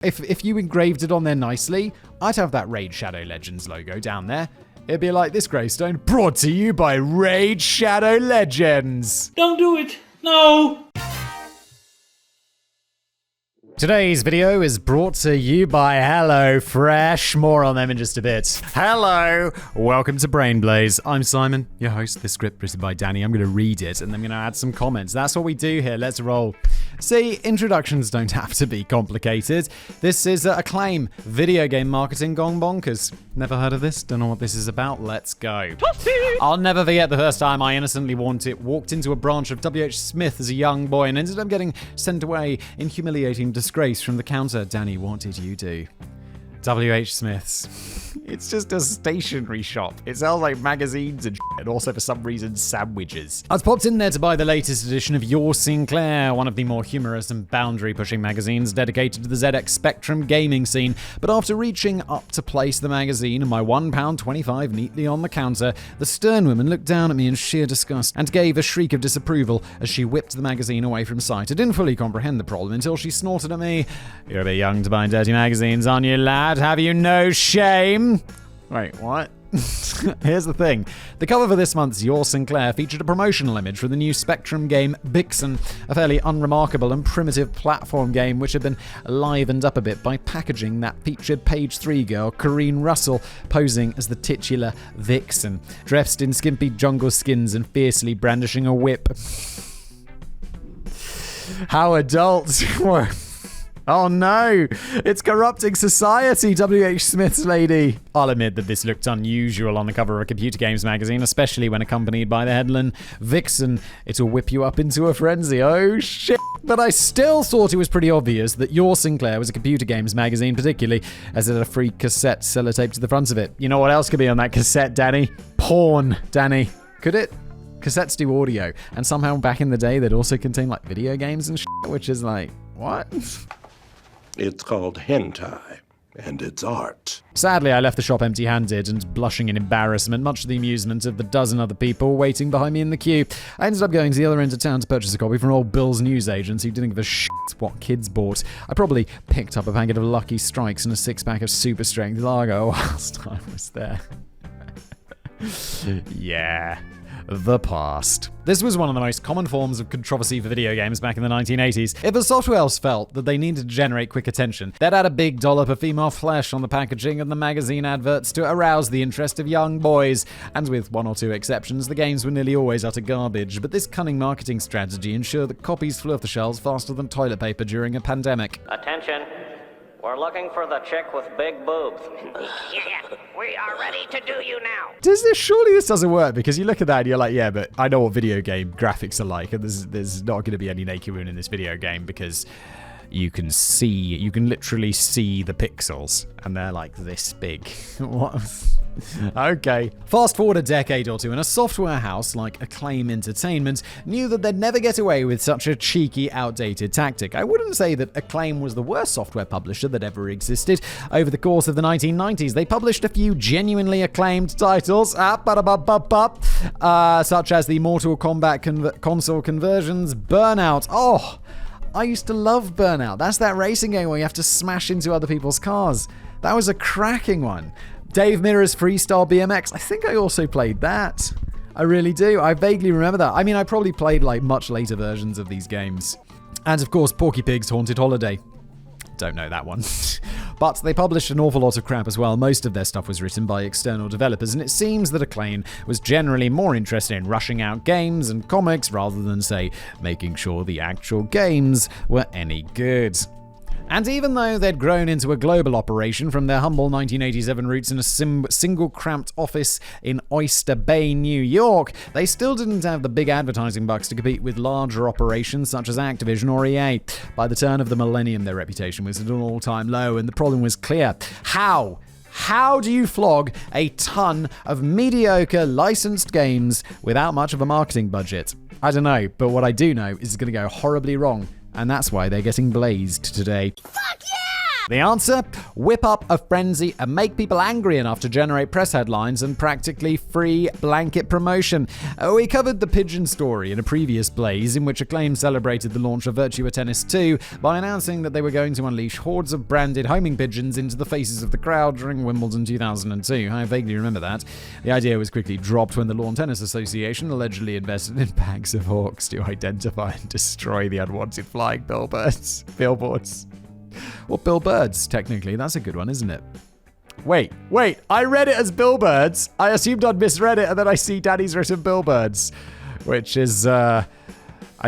If you engraved it on there nicely, I'd have that Raid Shadow Legends logo down there. It'd be like this gravestone, brought to you by Raid Shadow Legends. Don't do it. No. Today's video is brought to you by HelloFresh. More on them in just a bit. Hello, welcome to Brain Blaze. I'm Simon, your host. This script written by Danny. I'm going to read it and I'm going to add some comments. That's what we do here. Let's roll. See, introductions don't have to be complicated. This is Acclaim, video game marketing gone bonkers. Never heard of this? Don't know what this is about? Let's go. I'll never forget the first time I innocently walked into a branch of W.H. Smith as a young boy and ended up getting sent away in humiliating disgrace from the counter. Danny, what did you do? W.H. Smith's. It's just a stationery shop. It sells like magazines and shit, and also for some reason sandwiches. I was popped in there to buy the latest edition of Your Sinclair, one of the more humorous and boundary-pushing magazines dedicated to the ZX Spectrum gaming scene. But after reaching up to place the magazine and my £1.25 neatly on the counter, the stern woman looked down at me in sheer disgust and gave a shriek of disapproval as she whipped the magazine away from sight. I didn't fully comprehend the problem until she snorted at me. "You're a bit young to buy dirty magazines, aren't you, lad? Have you no shame?" Wait, what? Here's the thing. The cover for this month's Your Sinclair featured a promotional image for the new Spectrum game Bixen, a fairly unremarkable and primitive platform game which had been livened up a bit by packaging that featured Page 3 girl Corrine Russell posing as the titular Vixen, dressed in skimpy jungle skins and fiercely brandishing a whip. How adults were... Oh no, it's corrupting society, W.H. Smith's lady. I'll admit that this looked unusual on the cover of a computer games magazine, especially when accompanied by the headline, "Vixen, it'll whip you up into a frenzy." Oh shit. But I still thought it was pretty obvious that Your Sinclair was a computer games magazine, particularly as it had a free cassette sellotaped to the front of it. You know what else could be on that cassette, Danny? Porn, Danny. Could it? Cassettes do audio, and somehow back in the day they'd also contain like video games and shit, which is like, what? It's called hentai, and it's art. Sadly, I left the shop empty-handed and blushing in embarrassment, much to the amusement of the dozen other people waiting behind me in the queue. I ended up going to the other end of town to purchase a copy from old Bill's newsagent who didn't give a shit what kids bought. I probably picked up a packet of Lucky Strikes and a six-pack of super strength lager whilst I was there. Yeah. The past. This was one of the most common forms of controversy for video games back in the 1980s. If a software house felt that they needed to generate quick attention, they'd add a big dollop of female flesh on the packaging and the magazine adverts to arouse the interest of young boys. And with one or two exceptions, the games were nearly always utter garbage. But this cunning marketing strategy ensured that copies flew off the shelves faster than toilet paper during a pandemic. Attention. We're looking for the chick with big boobs. Yeah, we are ready to do you now. Surely this doesn't work, because you look at that and you're like, yeah, but I know what video game graphics are like, and there's not going to be any naked women in this video game because you can literally see the pixels, and they're like this big. What? Okay. Fast forward a decade or two, and a software house like Acclaim Entertainment knew that they'd never get away with such a cheeky, outdated tactic. I wouldn't say that Acclaim was the worst software publisher that ever existed. Over the course of the 1990s, they published a few genuinely acclaimed titles, such as the Mortal Kombat console conversions, Burnout. Oh, I used to love Burnout. That's that racing game where you have to smash into other people's cars. That was a cracking one. Dave Mirra's Freestyle BMX. I think I also played that. I really do. I vaguely remember that. I mean, I probably played like much later versions of these games. And of course, Porky Pig's Haunted Holiday. Don't know that one. But they published an awful lot of crap as well. Most of their stuff was written by external developers, and it seems that Acclaim was generally more interested in rushing out games and comics rather than, say, making sure the actual games were any good. And even though they'd grown into a global operation from their humble 1987 roots in a single cramped office in Oyster Bay, New York, they still didn't have the big advertising bucks to compete with larger operations such as Activision or EA. By the turn of the millennium, their reputation was at an all-time low, and the problem was clear. How do you flog a ton of mediocre licensed games without much of a marketing budget? I don't know, but what I do know is it's going to go horribly wrong. And that's why they're getting blazed today. Fuck yeah! The answer? Whip up a frenzy and make people angry enough to generate press headlines and practically free blanket promotion. We covered the pigeon story in a previous Blaze, in which Acclaim celebrated the launch of Virtua Tennis 2 by announcing that they were going to unleash hordes of branded homing pigeons into the faces of the crowd during Wimbledon 2002. I vaguely remember that. The idea was quickly dropped when the Lawn Tennis Association allegedly invested in bags of hawks to identify and destroy the unwanted flying billboards. Or billbirds, technically. That's a good one, isn't it? Wait. I read it as billbirds. I assumed I'd misread it, and then I see Danny's written billbirds. Which is, I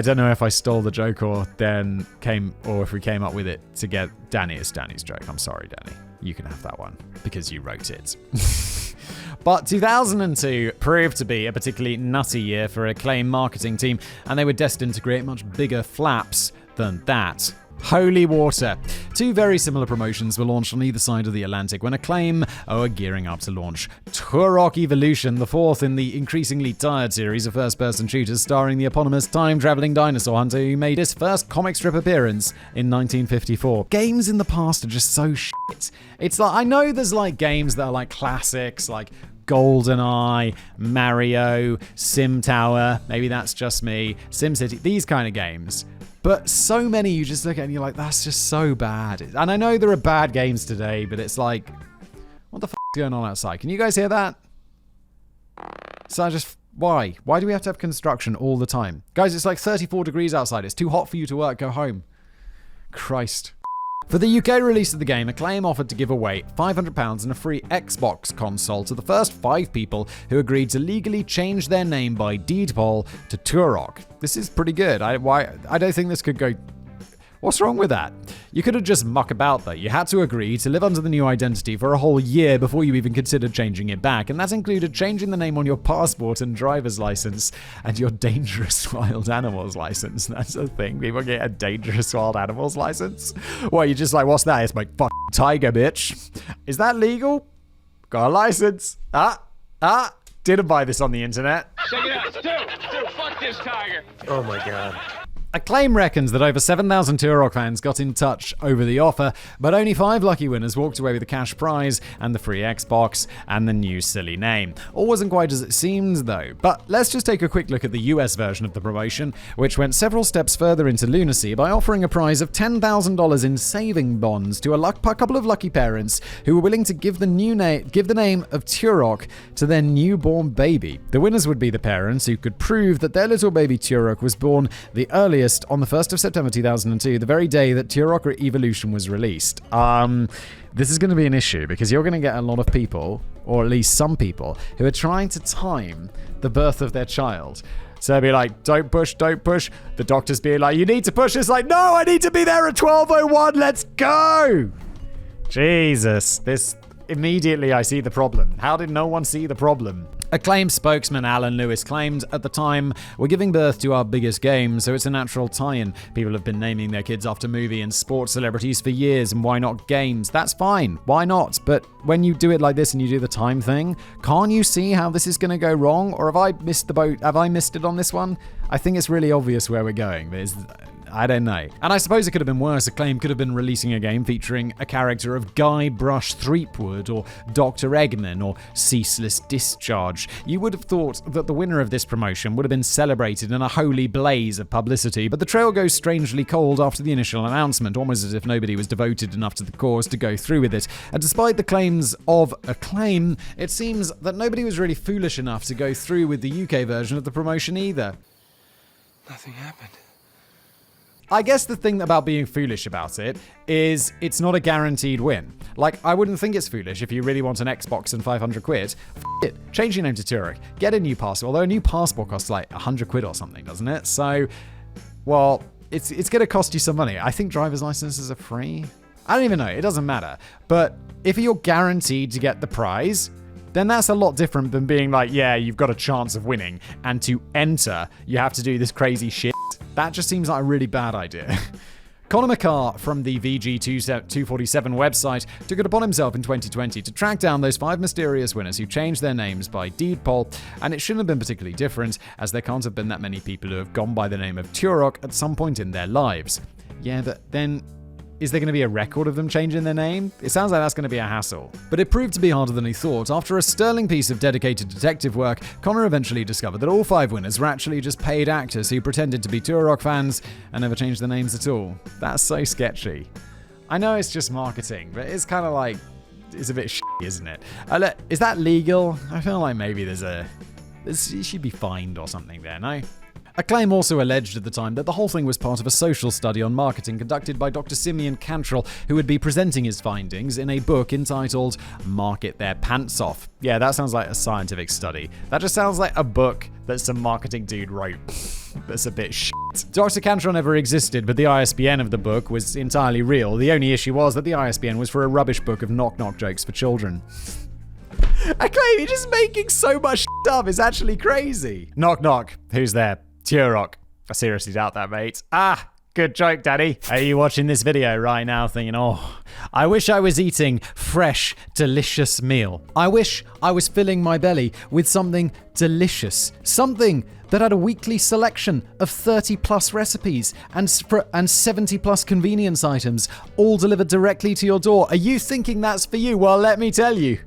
don't know if I stole the joke or if we came up with it to get Danny. It's Danny's joke. I'm sorry, Danny. You can have that one, because you wrote it. But 2002 proved to be a particularly nutty year for Acclaim marketing team, and they were destined to create much bigger flaps than that. Holy water. Two very similar promotions were launched on either side of the Atlantic when Acclaim are gearing up to launch Turok Evolution, the fourth in the increasingly tired series of first-person shooters starring the eponymous time-traveling dinosaur hunter who made his first comic strip appearance in 1954. Games in the past are just so shit. It's like, I know there's like games that are like classics, like GoldenEye, Mario, Sim Tower, maybe that's just me, SimCity, these kind of games. But so many you just look at and you're like, that's just so bad. And I know there are bad games today, but it's like, what the f*** is going on outside? Can you guys hear that? So why? Why do we have to have construction all the time? Guys, it's like 34 degrees outside. It's too hot for you to work. Go home. Christ. For the UK release of the game, Acclaim offered to give away £500 and a free Xbox console to the first 5 people who agreed to legally change their name by deed poll to Turok. This is pretty good. I don't think this could go... What's wrong with that? You could have just muck about though. You had to agree to live under the new identity for a whole year before you even considered changing it back, and that included changing the name on your passport and driver's license and your dangerous wild animals license. That's a thing. People get a dangerous wild animals license. Well, you're just like, what's that? It's my fucking tiger, bitch. Is that legal? Got a license. Didn't buy this on the internet. Check it out. Stu, fuck this tiger. Oh my god. Acclaim reckons that over 7,000 Turok fans got in touch over the offer, but only 5 lucky winners walked away with the cash prize and the free Xbox and the new silly name. All wasn't quite as it seemed though, but let's just take a quick look at the US version of the promotion, which went several steps further into lunacy by offering a prize of $10,000 in saving bonds to a couple of lucky parents who were willing to give the name of Turok to their newborn baby. The winners would be the parents who could prove that their little baby Turok was born the earliest on the 1st of September 2002, the very day that Turok Evolution was released. This is going to be an issue because you're going to get a lot of people, or at least some people, who are trying to time the birth of their child. So they'll be like, don't push. The doctor's being like, you need to push. It's like, no, I need to be there at 12:01. Let's go. Jesus, immediately I see the problem. How did no one see the problem? Acclaim spokesman Alan Lewis claimed, at the time, we're giving birth to our biggest game, so it's a natural tie-in. People have been naming their kids after movie and sports celebrities for years, and why not games? That's fine. Why not? But when you do it like this and you do the time thing, can't you see how this is going to go wrong? Or have I missed the boat? Have I missed it on this one? I think it's really obvious where we're going. I don't know. And I suppose it could have been worse. Acclaim could have been releasing a game featuring a character of Guybrush Threepwood or Dr. Eggman or Ceaseless Discharge. You would have thought that the winner of this promotion would have been celebrated in a holy blaze of publicity, but the trail goes strangely cold after the initial announcement, almost as if nobody was devoted enough to the cause to go through with it. And despite the claims of Acclaim, it seems that nobody was really foolish enough to go through with the UK version of the promotion either. Nothing happened. I guess the thing about being foolish about it is it's not a guaranteed win. Like, I wouldn't think it's foolish if you really want an Xbox and 500 quid. It. Change your name to Turok. Get a new passport. Although a new passport costs like 100 quid or something, doesn't it? So, well, it's going to cost you some money. I think driver's licenses are free. I don't even know. It doesn't matter. But if you're guaranteed to get the prize, then that's a lot different than being like, yeah, you've got a chance of winning, and to enter, you have to do this crazy shit. That just seems like a really bad idea. Conor McCarr from the VG247 website took it upon himself in 2020 to track down those 5 mysterious winners who changed their names by deed poll, and it shouldn't have been particularly different, as there can't have been that many people who have gone by the name of Turok at some point in their lives. Yeah, but then is there going to be a record of them changing their name? It sounds like that's going to be a hassle. But it proved to be harder than he thought. After a sterling piece of dedicated detective work, Connor eventually discovered that all 5 winners were actually just paid actors who pretended to be Turok fans and never changed their names at all. That's so sketchy. I know it's just marketing, but it's kind of like, it's a bit shitty, isn't it? Is that legal? I feel like maybe you should be fined or something there, no? Acclaim also alleged at the time that the whole thing was part of a social study on marketing conducted by Dr. Simeon Cantrell, who would be presenting his findings in a book entitled Market Their Pants Off. Yeah, that sounds like a scientific study. That just sounds like a book that some marketing dude wrote. That's a bit shit. Dr. Cantrell never existed, but the ISBN of the book was entirely real. The only issue was that the ISBN was for a rubbish book of knock-knock jokes for children. Acclaim, you're just making so much shit up. It's actually crazy. Knock, knock. Who's there? Turok. I seriously doubt that, mate. Ah, good joke, Daddy. Are you watching this video right now thinking, oh, I wish I was eating fresh, delicious meal. I wish I was filling my belly with something delicious. Something that had a weekly selection of 30 plus recipes and 70 plus convenience items, all delivered directly to your door. Are you thinking that's for you? Well, let me tell you.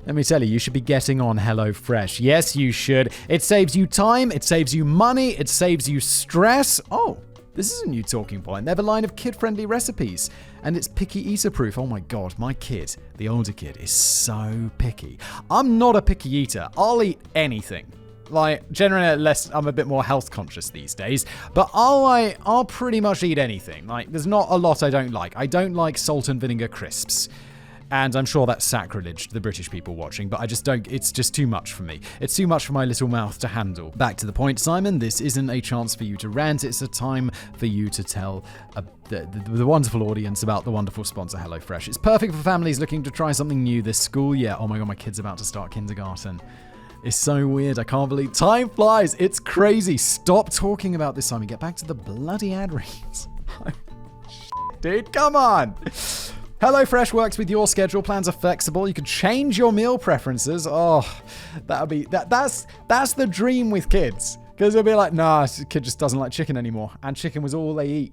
You should be getting on HelloFresh. Yes, you should. It saves you time, it saves you money, it saves you stress. Oh, this is a new talking point. They have a line of kid-friendly recipes, and it's picky eater-proof. Oh my god, my kid, the older kid, is so picky. I'm not a picky eater. I'll eat anything. Like, generally, I'm a bit more health conscious these days, but I'll pretty much eat anything. Like, there's not a lot I don't like. I don't like salt and vinegar crisps. And I'm sure that's sacrilege to the British people watching, but I just don't, it's just too much for me. It's too much for my little mouth to handle. Back to the point, Simon, this isn't a chance for you to rant, it's a time for you to tell the wonderful audience about the wonderful sponsor, HelloFresh. It's perfect for families looking to try something new this school year. Oh my god, my kid's about to start kindergarten. It's so weird, I can't believe time flies, it's crazy. Stop talking about this, Simon, get back to the bloody ad reads. Dude, come on! HelloFresh works with your schedule. Plans are flexible. You can change your meal preferences. Oh, that's the dream with kids. Because they'll be like, nah, this kid just doesn't like chicken anymore. And chicken was all they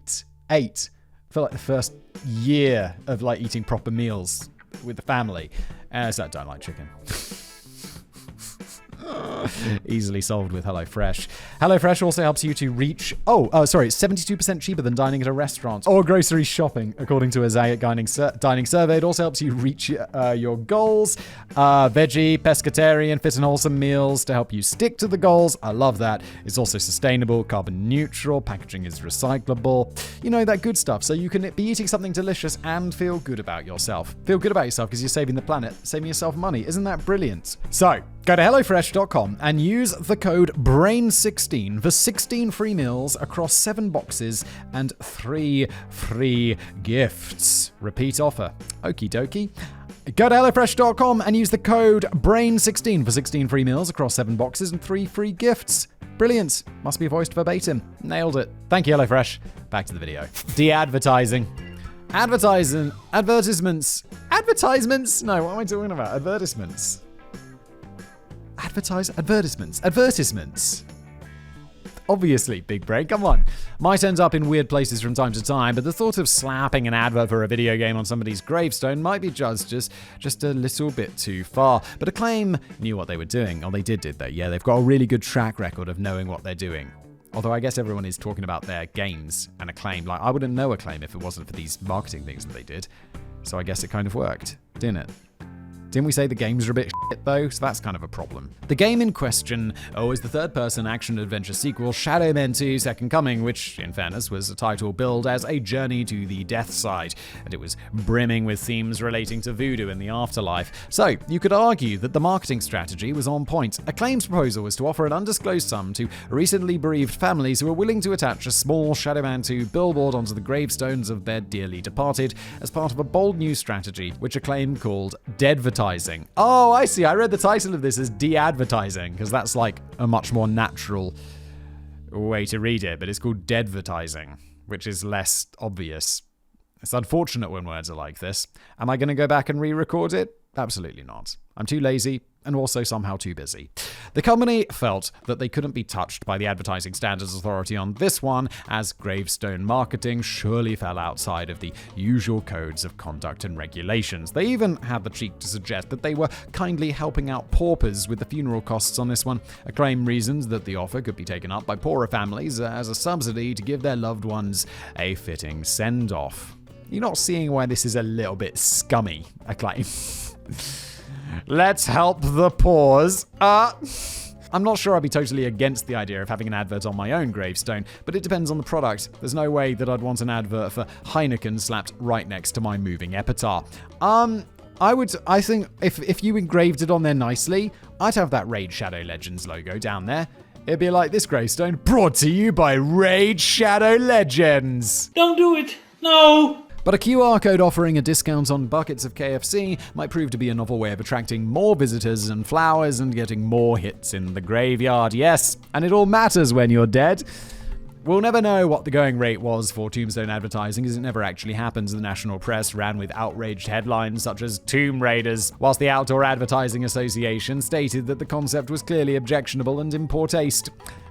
ate for like the first year of like eating proper meals with the family. And so I don't like chicken. Easily solved with HelloFresh. HelloFresh also helps you to reach, 72% cheaper than dining at a restaurant or grocery shopping, according to a Zagat dining survey. It also helps you reach your goals. Veggie, pescatarian, fit and wholesome meals to help you stick to the goals. I love that. It's also sustainable, carbon neutral, packaging is recyclable. You know, that good stuff. So you can be eating something delicious and feel good about yourself. Feel good about yourself because you're saving the planet, saving yourself money. Isn't that brilliant? So, go to HelloFresh.com and use the code BRAIN16 for 16 free meals across 7 boxes and 3 free gifts. Repeat offer. Okie dokie. Go to HelloFresh.com and use the code BRAIN16 for 16 free meals across 7 boxes and 3 free gifts. Brilliant. Must be voiced verbatim. Nailed it. Thank you, HelloFresh. Back to the video. De-advertising. Advertisements. No, what am I talking about? Advertisements. Advertisements. Obviously, big brain, come on. Might end up in weird places from time to time, but the thought of slapping an advert for a video game on somebody's gravestone might be judged just a little bit too far. But Acclaim knew what they were doing. Oh, they did they? Yeah, they've got a really good track record of knowing what they're doing. Although I guess everyone is talking about their games and Acclaim. Like, I wouldn't know Acclaim if it wasn't for these marketing things that they did. So I guess it kind of worked, didn't it? Didn't we say the games are a bit shit though? So that's kind of a problem. The game in question is the third-person action-adventure sequel Shadow Men 2 Second Coming, which, in fairness, was a title billed as a journey to the death side, and it was brimming with themes relating to voodoo and the afterlife. So, you could argue that the marketing strategy was on point. Acclaim's proposal was to offer an undisclosed sum to recently bereaved families who were willing to attach a small Shadow Man 2 billboard onto the gravestones of their dearly departed as part of a bold new strategy, which Acclaim called Deadvertising. Oh, I see. I read the title of this as de-advertising, because that's like a much more natural way to read it, but it's called Deadvertising, which is less obvious. It's unfortunate when words are like this. Am I going to go back and re-record it? Absolutely not. I'm too lazy, and also somehow too busy. The company felt that they couldn't be touched by the Advertising Standards Authority on this one, as gravestone marketing surely fell outside of the usual codes of conduct and regulations. They even had the cheek to suggest that they were kindly helping out paupers with the funeral costs on this one. Acclaim reasons that the offer could be taken up by poorer families as a subsidy to give their loved ones a fitting send-off. You're not seeing why this is a little bit scummy, Acclaim. Let's help the poors. I'm not sure I'd be totally against the idea of having an advert on my own gravestone, but it depends on the product. There's no way that I'd want an advert for Heineken slapped right next to my moving epitaph. I think if you engraved it on there nicely, I'd have that Raid Shadow Legends logo down there. It'd be like this gravestone, brought to you by Raid Shadow Legends. Don't do it. No. But a QR code offering a discount on buckets of KFC might prove to be a novel way of attracting more visitors and flowers and getting more hits in the graveyard. Yes, and it all matters when you're dead. We'll never know what the going rate was for tombstone advertising, as it never actually happened. The national press ran with outraged headlines such as Tomb Raiders, whilst the Outdoor Advertising Association stated that the concept was clearly objectionable and in poor taste.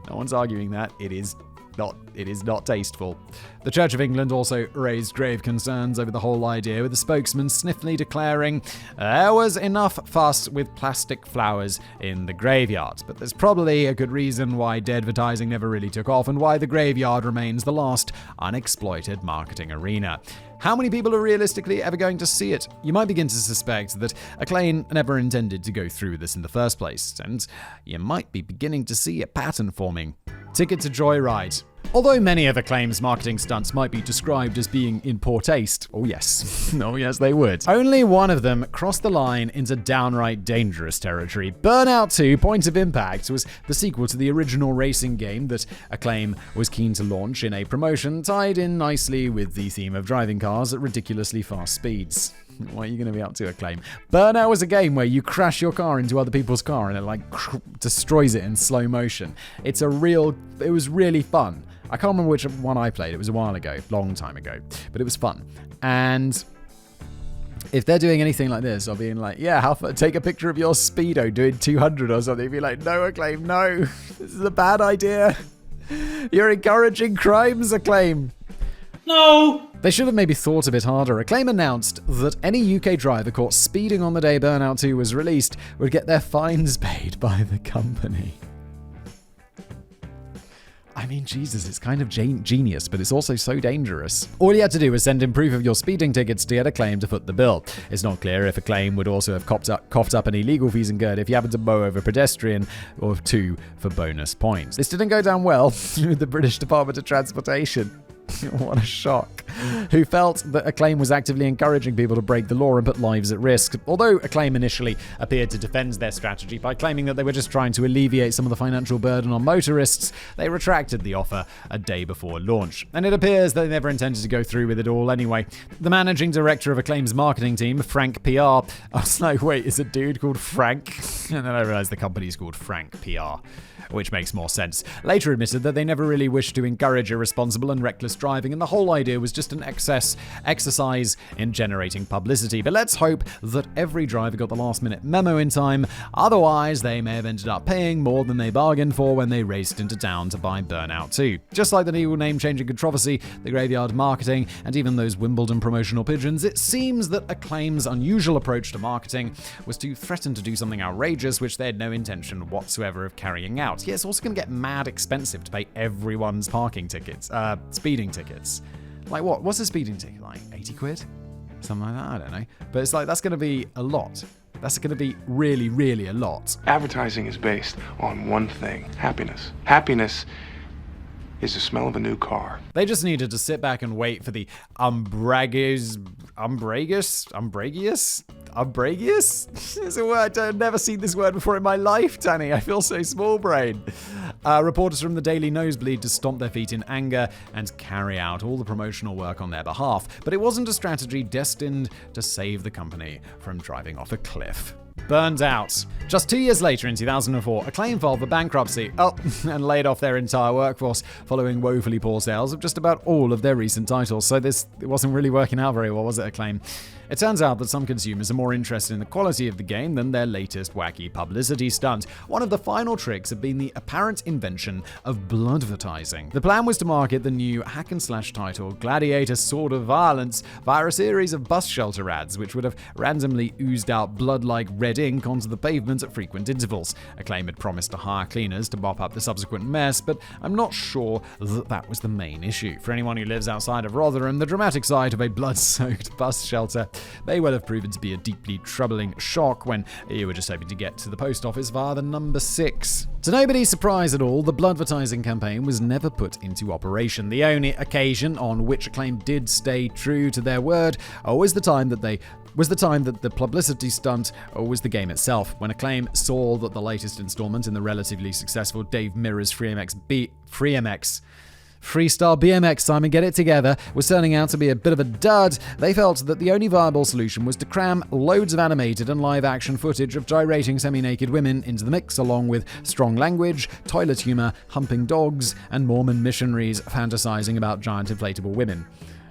No one's arguing that. It is not tasteful. The Church of England also raised grave concerns over the whole idea, with the spokesman sniffly declaring there was enough fuss with plastic flowers in the graveyard. But there's probably a good reason why dead advertising never really took off and why the graveyard remains the last unexploited marketing arena. How many people are realistically ever going to see it? You might begin to suspect that Acclaim never intended to go through with this in the first place, and you might be beginning to see a pattern forming. Ticket to Joyride. Although many of Acclaim's marketing stunts might be described as being in poor taste, oh yes, they would, only one of them crossed the line into downright dangerous territory. Burnout 2 Point of Impact was the sequel to the original racing game that Acclaim was keen to launch in a promotion tied in nicely with the theme of driving cars at ridiculously fast speeds. What are you going to be up to, Acclaim? Burnout was a game where you crash your car into other people's car and it destroys it in slow motion. It was really fun. I can't remember which one I played. It was a while ago, long time ago, but it was fun. And if they're doing anything like this, or being like, yeah, take a picture of your Speedo doing 200 or something, be like, no, Acclaim, no, this is a bad idea. You're encouraging crimes, Acclaim. No! They should have maybe thought a bit harder. Acclaim announced that any UK driver caught speeding on the day Burnout 2 was released would get their fines paid by the company. I mean, Jesus, it's kind of genius, but it's also so dangerous. All you had to do was send in proof of your speeding tickets to get Acclaim to foot the bill. It's not clear if Acclaim would also have coughed up any legal fees incurred if you happened to mow over a pedestrian, or two for bonus points. This didn't go down well with the British Department of Transportation. What a shock. Who felt that Acclaim was actively encouraging people to break the law and put lives at risk. Although Acclaim initially appeared to defend their strategy by claiming that they were just trying to alleviate some of the financial burden on motorists, they retracted the offer a day before launch. And it appears they never intended to go through with it all anyway. The managing director of Acclaim's marketing team, Frank PR, I was like, wait, is a dude called Frank? And then I realized the company's called Frank PR, which makes more sense. Later admitted that they never really wished to encourage irresponsible and reckless driving, and the whole idea was just an exercise in generating publicity. But let's hope that every driver got the last-minute memo in time. Otherwise, they may have ended up paying more than they bargained for when they raced into town to buy Burnout 2. Just like the legal name-changing controversy, the graveyard marketing, and even those Wimbledon promotional pigeons, it seems that Acclaim's unusual approach to marketing was to threaten to do something outrageous which they had no intention whatsoever of carrying out. Yeah, it's also going to get mad expensive to pay everyone's speeding tickets. Like what? What's a speeding ticket? Like 80 quid? Something like that? I don't know. But it's like, that's going to be a lot. That's going to be really, really a lot. Advertising is based on one thing: happiness. Happiness is the smell of a new car. They just needed to sit back and wait for the umbrageous? It's a word. I've never seen this word before in my life, Danny. I feel so small brain. Reporters from the Daily Nosebleed to stomp their feet in anger and carry out all the promotional work on their behalf. But it wasn't a strategy destined to save the company from driving off a cliff. Burned out. Just 2 years later, in 2004, Acclaim filed for bankruptcy and laid off their entire workforce following woefully poor sales of just about all of their recent titles. So it wasn't really working out very well, was it, Acclaim? It turns out that some consumers are more interested in the quality of the game than their latest wacky publicity stunt. One of the final tricks had been the apparent invention of bloodvertising. The plan was to market the new hack-and-slash title Gladiator Sword of Violence via a series of bus shelter ads, which would have randomly oozed out blood-like red ink onto the pavement at frequent intervals. Acclaim had promised to hire cleaners to mop up the subsequent mess, but I'm not sure that was the main issue. For anyone who lives outside of Rotherham, the dramatic sight of a blood-soaked bus shelter may well have proven to be a deeply troubling shock when you were just hoping to get to the post office via the number 6. To nobody's surprise at all, the bloodvertising campaign was never put into operation. The only occasion on which Acclaim did stay true to their word was the time that the publicity stunt was the game itself. When Acclaim saw that the latest installment in the relatively successful Dave Mirra's Freestyle BMX, Simon, get it together, was turning out to be a bit of a dud, they felt that the only viable solution was to cram loads of animated and live-action footage of gyrating semi-naked women into the mix, along with strong language, toilet humor, humping dogs, and Mormon missionaries fantasizing about giant inflatable women.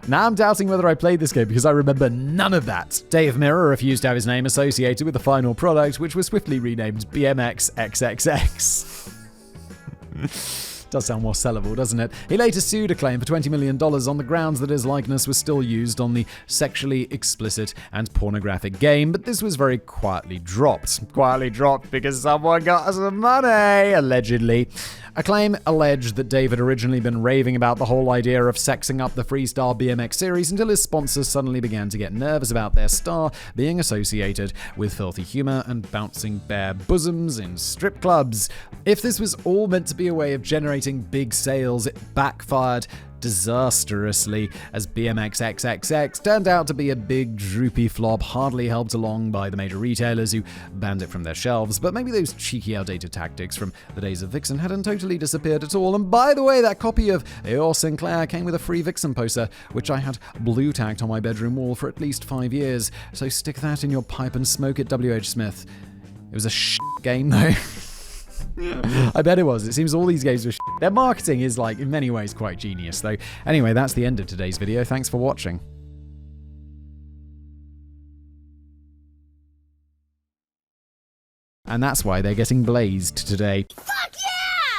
Now I'm doubting whether I played this game because I remember none of that. Dave Mirra refused to have his name associated with the final product, which was swiftly renamed BMX XXX. Does sound more sellable, doesn't it? He later sued Acclaim for $20 million on the grounds that his likeness was still used on the sexually explicit and pornographic game, but this was very quietly dropped. Quietly dropped because someone got some money, allegedly. Acclaim alleged that Dave had originally been raving about the whole idea of sexing up the freestyle BMX series until his sponsors suddenly began to get nervous about their star being associated with filthy humor and bouncing bare bosoms in strip clubs. If this was all meant to be a way of generating big sales, it backfired disastrously, as BMX XXX turned out to be a big droopy flop, hardly helped along by the major retailers who banned it from their shelves. But maybe those cheeky outdated tactics from the days of Vixen hadn't totally disappeared at all. And by the way, that copy of Your Sinclair came with a free Vixen poster, which I had blue tacked on my bedroom wall for at least 5 years. So stick that in your pipe and smoke it, W.H. Smith. It was a game though. I bet it was. It seems all these games were shit. Their marketing is, like, in many ways quite genius, though. Anyway, that's the end of today's video. Thanks for watching. And that's why they're getting blazed today. Fuck you!